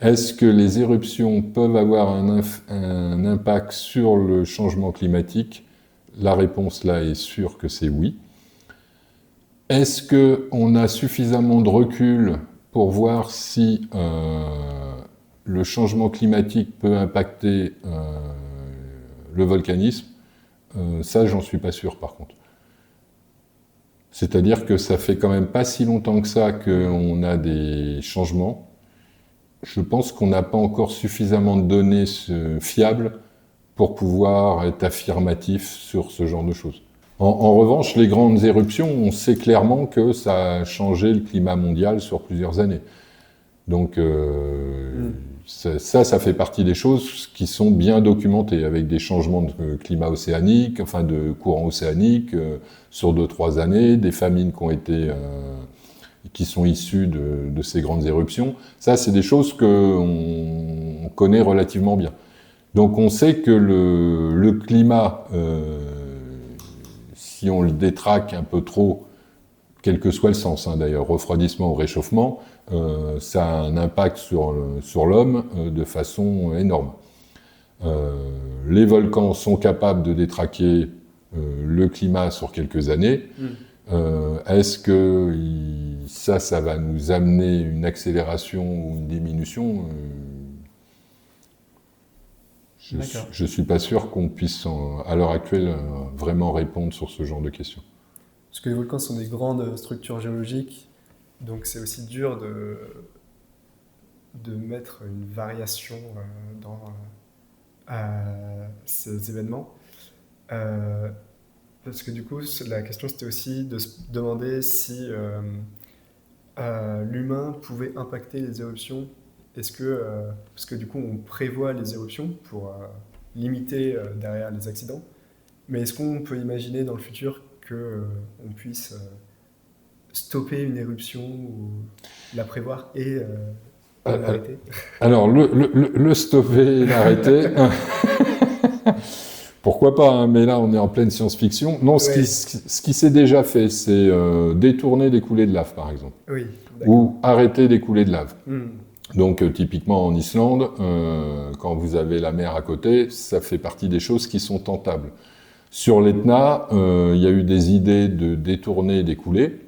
Speaker 4: Est-ce que les éruptions peuvent avoir un impact sur le changement climatique? La réponse là est sûre que c'est oui. Est-ce qu'on a suffisamment de recul pour voir si le changement climatique peut impacter le volcanisme? Ça, j'en suis pas sûr par contre. C'est-à-dire que ça fait quand même pas si longtemps que ça qu'on a des changements. Je pense qu'on n'a pas encore suffisamment de données fiables pour pouvoir être affirmatif sur ce genre de choses. En revanche, les grandes éruptions, on sait clairement que ça a changé le climat mondial sur plusieurs années. Donc ça fait partie des choses qui sont bien documentées, avec des changements de climat océanique, enfin de courant océanique sur 2-3 années, des famines qui sont issues de ces grandes éruptions. Ça, c'est des choses qu'on connaît relativement bien. Donc on sait que le climat, si on le détraque un peu trop, quel que soit le sens, d'ailleurs, refroidissement ou réchauffement, ça a un impact sur l'homme de façon énorme. Les volcans sont capables de détraquer le climat sur quelques années. Est-ce que ça va nous amener une accélération ou une diminution? Je ne suis pas sûr qu'on puisse, à l'heure actuelle, vraiment répondre sur ce genre de questions.
Speaker 5: Parce que les volcans sont des grandes structures géologiques, donc c'est aussi dur de mettre une variation dans ces événements. Parce que du coup, la question c'était aussi de se demander si l'humain pouvait impacter les éruptions. Est-ce que, parce que du coup on prévoit les éruptions pour limiter derrière les accidents, mais est-ce qu'on peut imaginer dans le futur qu'on puisse stopper une éruption ou la prévoir et l'arrêter?
Speaker 4: Alors, le stopper et l'arrêter, pourquoi pas, mais là on est en pleine science-fiction. Non, ce qui s'est déjà fait, c'est détourner des coulées de lave, par exemple.
Speaker 5: Oui,
Speaker 4: ou arrêter des coulées de lave. Donc typiquement en Islande, quand vous avez la mer à côté, ça fait partie des choses qui sont tentables. Sur l'Etna, il y a eu des idées de détourner des coulées.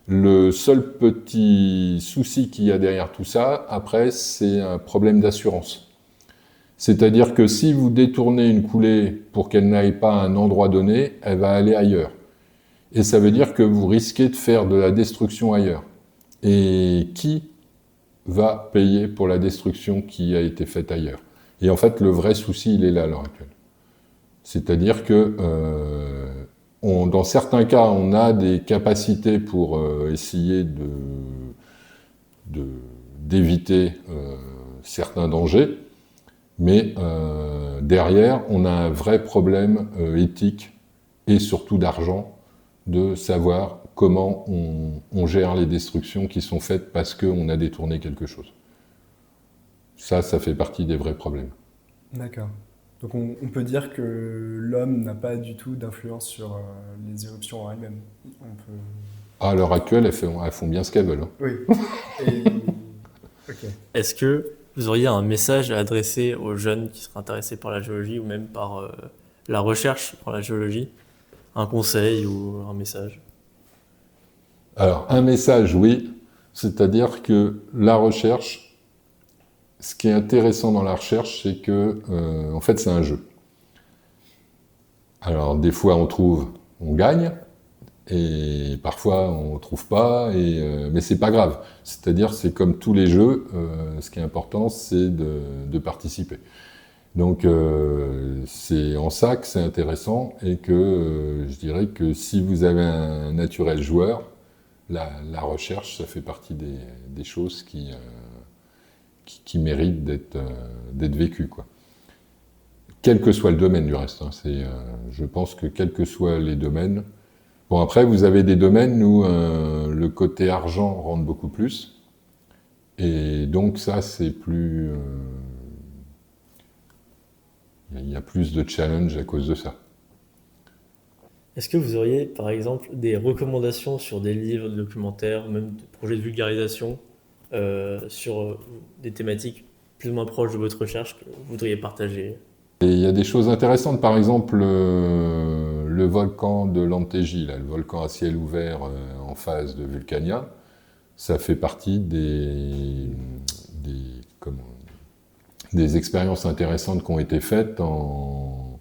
Speaker 4: Le seul petit souci qu'il y a derrière tout ça, après, c'est un problème d'assurance. C'est-à-dire que si vous détournez une coulée pour qu'elle n'aille pas à un endroit donné, elle va aller ailleurs. Et ça veut dire que vous risquez de faire de la destruction ailleurs. Et qui va payer pour la destruction qui a été faite ailleurs? Et en fait, le vrai souci, il est là à l'heure actuelle. C'est-à-dire que dans certains cas, on a des capacités pour essayer d'éviter certains dangers, mais derrière, on a un vrai problème éthique et surtout d'argent de savoir comment on gère les destructions qui sont faites parce qu'on a détourné quelque chose. Ça fait partie des vrais problèmes.
Speaker 5: D'accord. Donc on peut dire que l'homme n'a pas du tout d'influence sur les éruptions en elles-mêmes. On peut...
Speaker 4: À l'heure actuelle, elles font bien ce qu'elles veulent.
Speaker 5: Oui. Et... Ok.
Speaker 3: Est-ce que vous auriez un message à adresser aux jeunes qui seraient intéressés par la géologie ou même par la recherche pour la géologie? Un conseil ou un message?
Speaker 4: Alors, un message, oui. C'est-à-dire que la recherche, ce qui est intéressant dans la recherche, c'est que, en fait, c'est un jeu. Alors, des fois, on trouve, on gagne, et parfois, on trouve pas, mais c'est pas grave. C'est-à-dire, c'est comme tous les jeux, ce qui est important, c'est de participer. Donc, c'est en ça que c'est intéressant, et que je dirais que si vous avez un naturel joueur, la recherche, ça fait partie des choses qui méritent d'être vécues, quoi. Quel que soit le domaine, du reste. Hein, je pense que quels que soient les domaines. Bon, après, vous avez des domaines où le côté argent rentre beaucoup plus. Et donc, ça, c'est plus. Il y a plus de challenge à cause de ça.
Speaker 3: Est-ce que vous auriez, par exemple, des recommandations sur des livres, des documentaires, même des projets de vulgarisation sur des thématiques plus ou moins proches de votre recherche que vous voudriez partager?
Speaker 4: Et il y a des choses intéressantes, par exemple le volcan de l'Antégie, le volcan à ciel ouvert en face de Vulcania, ça fait partie des expériences intéressantes qui ont été faites en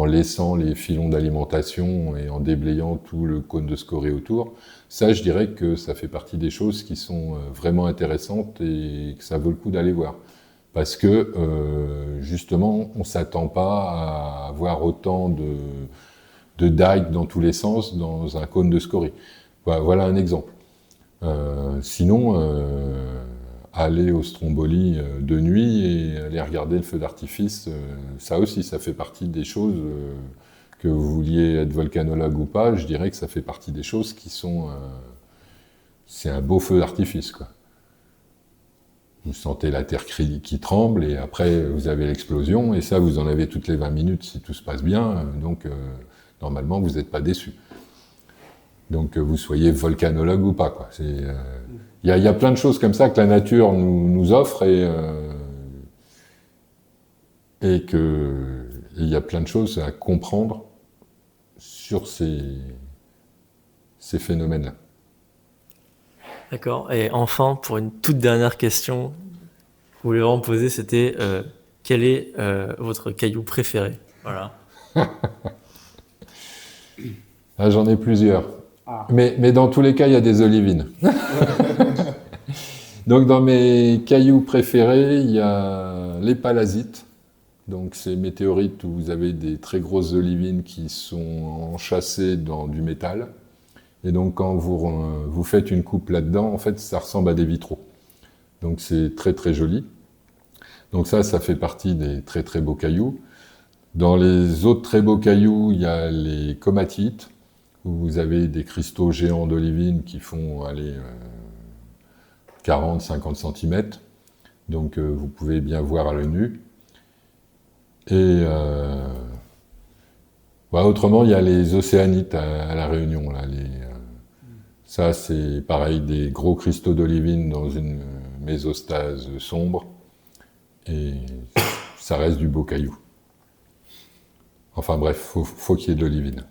Speaker 4: laissant les filons d'alimentation et en déblayant tout le cône de scorie autour. Ça, je dirais que ça fait partie des choses qui sont vraiment intéressantes et que ça vaut le coup d'aller voir. Parce que, justement, on ne s'attend pas à avoir autant de dikes dans tous les sens dans un cône de scorie. Voilà un exemple. Sinon, aller au Stromboli de nuit et aller regarder le feu d'artifice, ça aussi, ça fait partie des choses, que vous vouliez être volcanologue ou pas, je dirais que ça fait partie des choses qui sont... c'est un beau feu d'artifice, quoi. Vous sentez la terre qui tremble et après vous avez l'explosion et ça vous en avez toutes les 20 minutes si tout se passe bien, donc normalement vous n'êtes pas déçu. Donc vous soyez volcanologue ou pas, quoi. Il y a plein de choses comme ça que la nature nous offre et il y a plein de choses à comprendre sur ces phénomènes-là.
Speaker 3: D'accord. Et enfin, pour une toute dernière question, que je voulais vraiment poser, c'était quel est votre caillou préféré? Voilà.
Speaker 4: Ah, j'en ai plusieurs. Ah. Mais dans tous les cas, il y a des olivines. Donc dans mes cailloux préférés, il y a les palasites. Donc ces météorites où vous avez des très grosses olivines qui sont enchâssées dans du métal. Et donc quand vous faites une coupe là-dedans, en fait, ça ressemble à des vitraux. Donc c'est très très joli. Donc ça fait partie des très très beaux cailloux. Dans les autres très beaux cailloux, il y a les comatites, où vous avez des cristaux géants d'olivine qui font 40-50 cm. Donc vous pouvez bien voir à l'œil nu. Et autrement, il y a les océanites à La Réunion. Là, ça, c'est pareil, des gros cristaux d'olivine dans une mésostase sombre. Et ça reste du beau caillou. Enfin bref, faut qu'il y ait de l'olivine.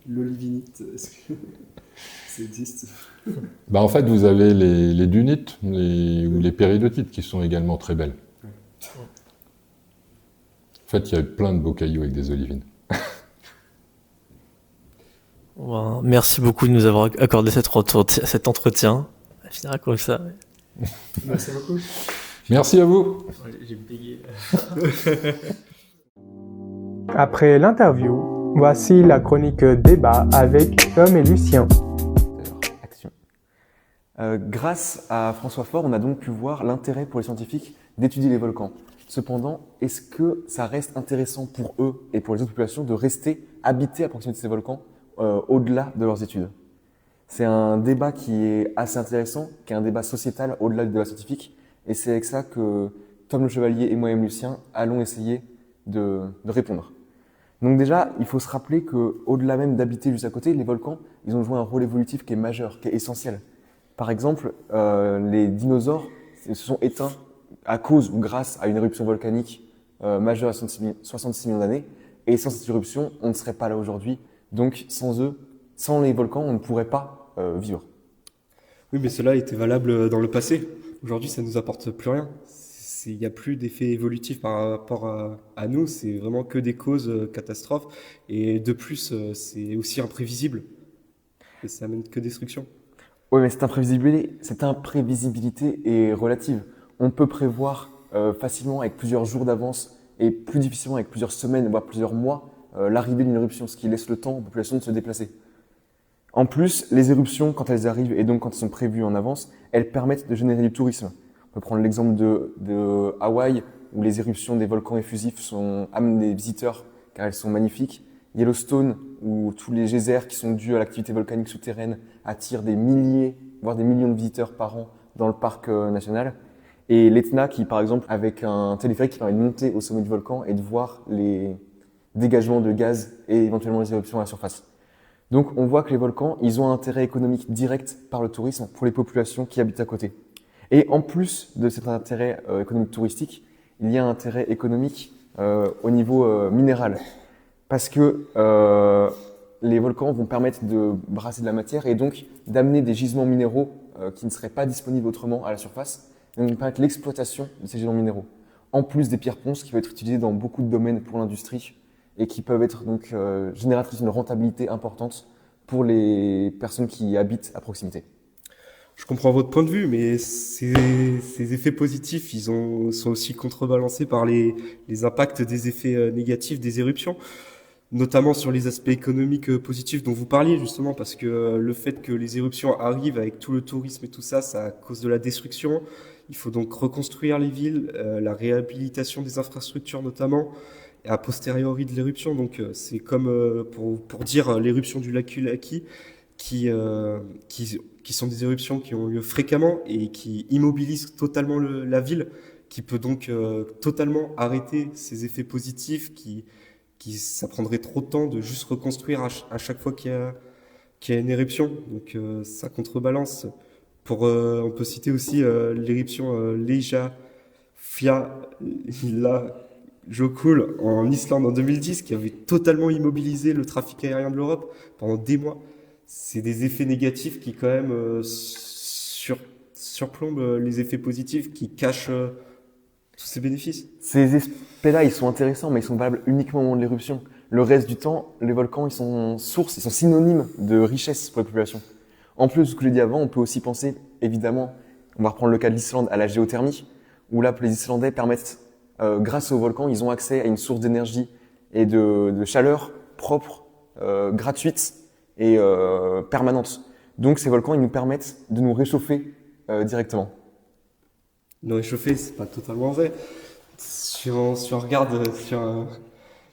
Speaker 5: L'olivinite, est-ce que ça existe?
Speaker 4: En fait, vous avez les dunites ou les péridotites qui sont également très belles. Ouais. En fait, il y a plein de beaux cailloux avec des olivines.
Speaker 3: Merci beaucoup de nous avoir accordé cet entretien. On finira comme ça.
Speaker 5: Merci beaucoup.
Speaker 4: Merci à vous.
Speaker 3: J'ai bégayé.
Speaker 1: Après l'interview, voici la chronique débat avec Tom et Lucien.
Speaker 6: Action. Grâce à François Faure, on a donc pu voir l'intérêt pour les scientifiques d'étudier les volcans. Cependant, est-ce que ça reste intéressant pour eux et pour les autres populations de rester habités à proximité de ces volcans au-delà de leurs études? C'est un débat qui est assez intéressant, qui est un débat sociétal au-delà du débat scientifique. Et c'est avec ça que Tom Le Chevalier et moi-même Lucien allons essayer de répondre. Donc déjà, il faut se rappeler qu'au-delà même d'habiter juste à côté, les volcans, ils ont joué un rôle évolutif qui est majeur, qui est essentiel. Par exemple, les dinosaures se sont éteints à cause ou grâce à une éruption volcanique majeure à 66 millions d'années. Et sans cette éruption, on ne serait pas là aujourd'hui. Donc sans eux, sans les volcans, on ne pourrait pas vivre.
Speaker 7: Oui, mais cela était valable dans le passé. Aujourd'hui, ça nous apporte plus rien. Il n'y a plus d'effet évolutif par rapport à nous. C'est vraiment que des causes catastrophes. Et de plus, c'est aussi imprévisible. Et ça amène que destruction.
Speaker 6: Oui, mais cette imprévisibilité est relative. On peut prévoir facilement avec plusieurs jours d'avance et plus difficilement avec plusieurs semaines, voire plusieurs mois, l'arrivée d'une éruption, ce qui laisse le temps aux populations de se déplacer. En plus, les éruptions, quand elles arrivent et donc quand elles sont prévues en avance, elles permettent de générer du tourisme. On peut prendre l'exemple de Hawaï, où les éruptions des volcans effusifs amènent des visiteurs car elles sont magnifiques. Yellowstone, où tous les geysers qui sont dus à l'activité volcanique souterraine attirent des milliers, voire des millions de visiteurs par an dans le parc national. Et l'Etna, qui par exemple, avec un téléphérique qui permet de monter au sommet du volcan et de voir les dégagements de gaz et éventuellement les éruptions à la surface. Donc on voit que les volcans, ils ont un intérêt économique direct par le tourisme pour les populations qui habitent à côté. Et en plus de cet intérêt économique touristique, il y a un intérêt économique au niveau minéral. Parce que les volcans vont permettre de brasser de la matière et donc d'amener des gisements minéraux qui ne seraient pas disponibles autrement à la surface, et donc permettre l'exploitation de ces gisements minéraux. En plus des pierres ponces qui peuvent être utilisées dans beaucoup de domaines pour l'industrie et qui peuvent être donc génératrices d'une rentabilité importante pour les personnes qui habitent à proximité.
Speaker 7: Je comprends votre point de vue, mais ces effets positifs, sont aussi contrebalancés par les impacts des effets négatifs des éruptions, notamment sur les aspects économiques positifs dont vous parliez justement, parce que le fait que les éruptions arrivent avec tout le tourisme et tout ça, ça cause de la destruction. Il faut donc reconstruire les villes, la réhabilitation des infrastructures notamment, a posteriori de l'éruption. Donc c'est comme pour dire l'éruption du lac Ulaki qui sont des éruptions qui ont lieu fréquemment et qui immobilisent totalement la ville, qui peut donc totalement arrêter ces effets positifs ça prendrait trop de temps de juste reconstruire à chaque fois qu'il y a une éruption. Donc ça contrebalance. On peut citer aussi l'éruption Eyjafjallajökull en Islande en 2010, qui avait totalement immobilisé le trafic aérien de l'Europe pendant des mois. C'est des effets négatifs qui quand même surplombent les effets positifs, qui cachent tous ces bénéfices.
Speaker 6: Ces aspects-là, ils sont intéressants, mais ils sont valables uniquement au moment de l'éruption. Le reste du temps, les volcans, ils sont synonymes de richesse pour la population. En plus de ce que j'ai dit avant, on peut aussi penser, évidemment, on va reprendre le cas de l'Islande, à la géothermie, où là, les Islandais permettent, grâce au volcan, ils ont accès à une source d'énergie et de chaleur propre, gratuite et permanente. Donc ces volcans, ils nous permettent de nous réchauffer directement.
Speaker 7: Nous réchauffer, c'est pas totalement vrai. Si on regarde sur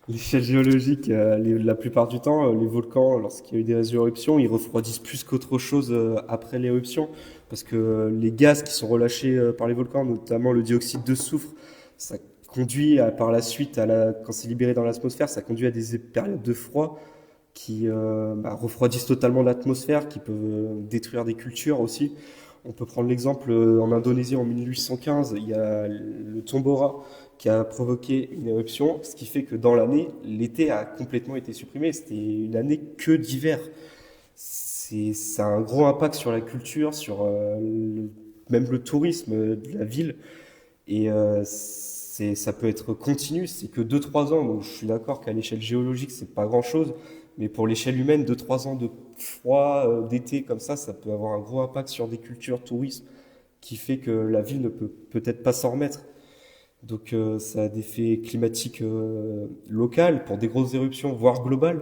Speaker 7: l'échelle géologique, la plupart du temps, les volcans, lorsqu'il y a eu des éruptions, ils refroidissent plus qu'autre chose après l'éruption, parce que les gaz qui sont relâchés par les volcans, notamment le dioxyde de soufre, ça conduit par la suite, quand c'est libéré dans l'atmosphère, ça conduit à des périodes de froid qui refroidissent totalement l'atmosphère, qui peuvent détruire des cultures aussi. On peut prendre l'exemple en Indonésie en 1815, il y a le Tombora qui a provoqué une éruption, ce qui fait que dans l'année, l'été a complètement été supprimé. C'était une année que d'hiver. Ça a un gros impact sur la culture, sur même le tourisme de la ville. Et ça peut être continu, c'est que 2-3 ans. Donc je suis d'accord qu'à l'échelle géologique, c'est pas grand-chose. Mais pour l'échelle humaine, 2-3 ans de froid, d'été comme ça peut avoir un gros impact sur des cultures, tourisme, qui fait que la ville ne peut peut-être pas s'en remettre. Donc ça a des effets climatiques locaux pour des grosses éruptions, voire globales.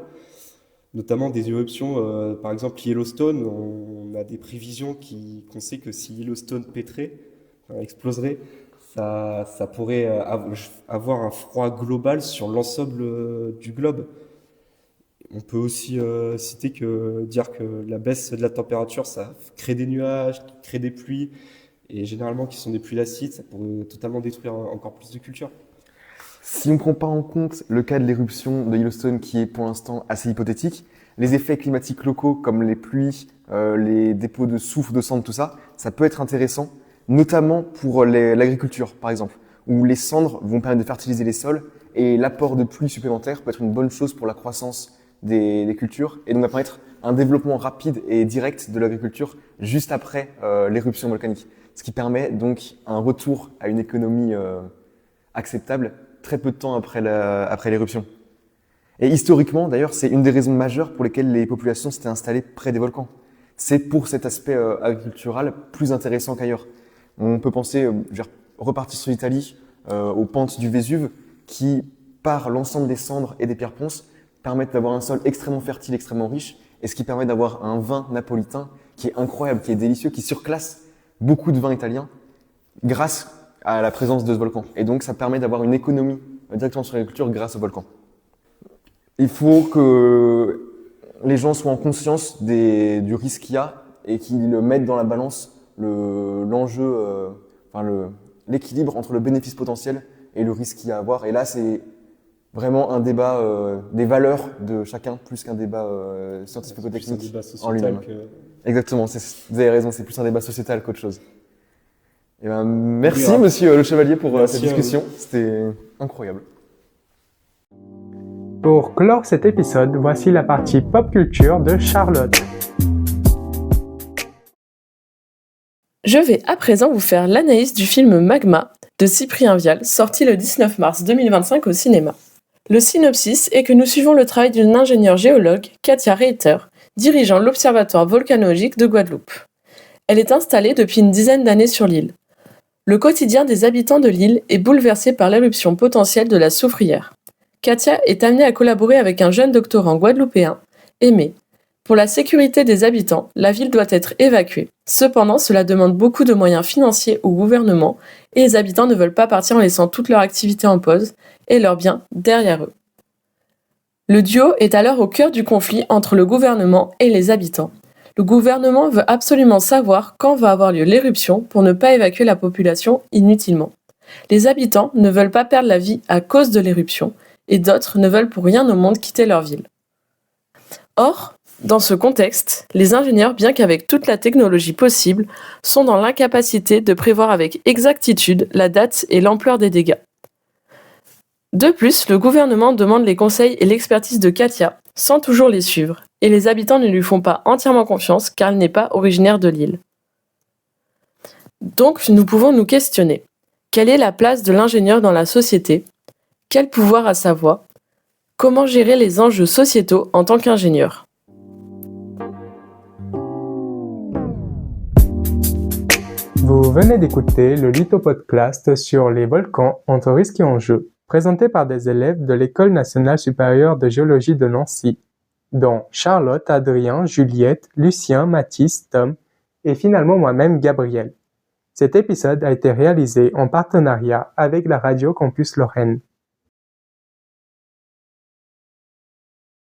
Speaker 7: Notamment des éruptions, par exemple Yellowstone, on a des prévisions qu'on sait que si Yellowstone exploserait, ça pourrait avoir un froid global sur l'ensemble du globe. On peut aussi dire que la baisse de la température, ça crée des nuages, crée des pluies, et généralement qui sont des pluies acides, ça pourrait totalement détruire encore plus de cultures.
Speaker 6: Si on ne prend pas en compte le cas de l'éruption de Yellowstone qui est pour l'instant assez hypothétique, les effets climatiques locaux comme les pluies, les dépôts de soufre, de cendres, tout ça, ça peut être intéressant, notamment pour l'agriculture par exemple, où les cendres vont permettre de fertiliser les sols et l'apport de pluie supplémentaire peut être une bonne chose pour la croissance des cultures et donc va permettre un développement rapide et direct de l'agriculture juste après l'éruption volcanique, ce qui permet donc un retour à une économie acceptable très peu de temps après l'éruption. Et historiquement, d'ailleurs, c'est une des raisons majeures pour lesquelles les populations s'étaient installées près des volcans. C'est pour cet aspect agricultural plus intéressant qu'ailleurs. On peut penser, repartir sur l'Italie, aux pentes du Vésuve, qui, par l'ensemble des cendres et des pierres ponces, permettent d'avoir un sol extrêmement fertile, extrêmement riche, et ce qui permet d'avoir un vin napolitain qui est incroyable, qui est délicieux, qui surclasse beaucoup de vins italiens grâce à la présence de ce volcan. Et donc, ça permet d'avoir une économie directement sur l'agriculture grâce au volcan. Il faut que les gens soient en conscience du risque qu'il y a et qu'ils mettent dans la balance l'enjeu, l'équilibre entre le bénéfice potentiel et le risque qu'il y a à avoir. Et là, c'est vraiment un débat des valeurs de chacun plus qu'un débat scientifico-technique en lui-même. Exactement, vous avez raison, c'est plus un débat sociétal qu'autre chose. Et merci monsieur le Chevalier pour cette discussion, c'était incroyable.
Speaker 1: Pour clore cet épisode, voici la partie pop culture de Charlotte.
Speaker 8: Je vais à présent vous faire l'analyse du film Magma de Cyprien Vial, sorti le 19 mars 2025 au cinéma. Le synopsis est que nous suivons le travail d'une ingénieure géologue, Katia Reiter, dirigeant l'Observatoire volcanologique de Guadeloupe. Elle est installée depuis une dizaine d'années sur l'île. Le quotidien des habitants de l'île est bouleversé par l'éruption potentielle de la soufrière. Katia est amenée à collaborer avec un jeune doctorant guadeloupéen, Aimé. Pour la sécurité des habitants, la ville doit être évacuée. Cependant, cela demande beaucoup de moyens financiers au gouvernement et les habitants ne veulent pas partir en laissant toute leur activité en pause et leurs biens derrière eux. Le duo est alors au cœur du conflit entre le gouvernement et les habitants. Le gouvernement veut absolument savoir quand va avoir lieu l'éruption pour ne pas évacuer la population inutilement. Les habitants ne veulent pas perdre la vie à cause de l'éruption et d'autres ne veulent pour rien au monde quitter leur ville. Or, dans ce contexte, les ingénieurs, bien qu'avec toute la technologie possible, sont dans l'incapacité de prévoir avec exactitude la date et l'ampleur des dégâts. De plus, le gouvernement demande les conseils et l'expertise de Katia, sans toujours les suivre, et les habitants ne lui font pas entièrement confiance car elle n'est pas originaire de l'île. Donc, nous pouvons nous questionner. Quelle est la place de l'ingénieur dans la société ? Quel pouvoir a sa voix ? Comment gérer les enjeux sociétaux en tant qu'ingénieur ?
Speaker 1: Vous venez d'écouter le Lithopodcast sur les volcans entre risques et enjeux, présenté par des élèves de l'École nationale supérieure de géologie de Nancy, dont Charlotte, Adrien, Juliette, Lucien, Mathis, Tom et finalement moi-même Gabriel. Cet épisode a été réalisé en partenariat avec la Radio Campus Lorraine.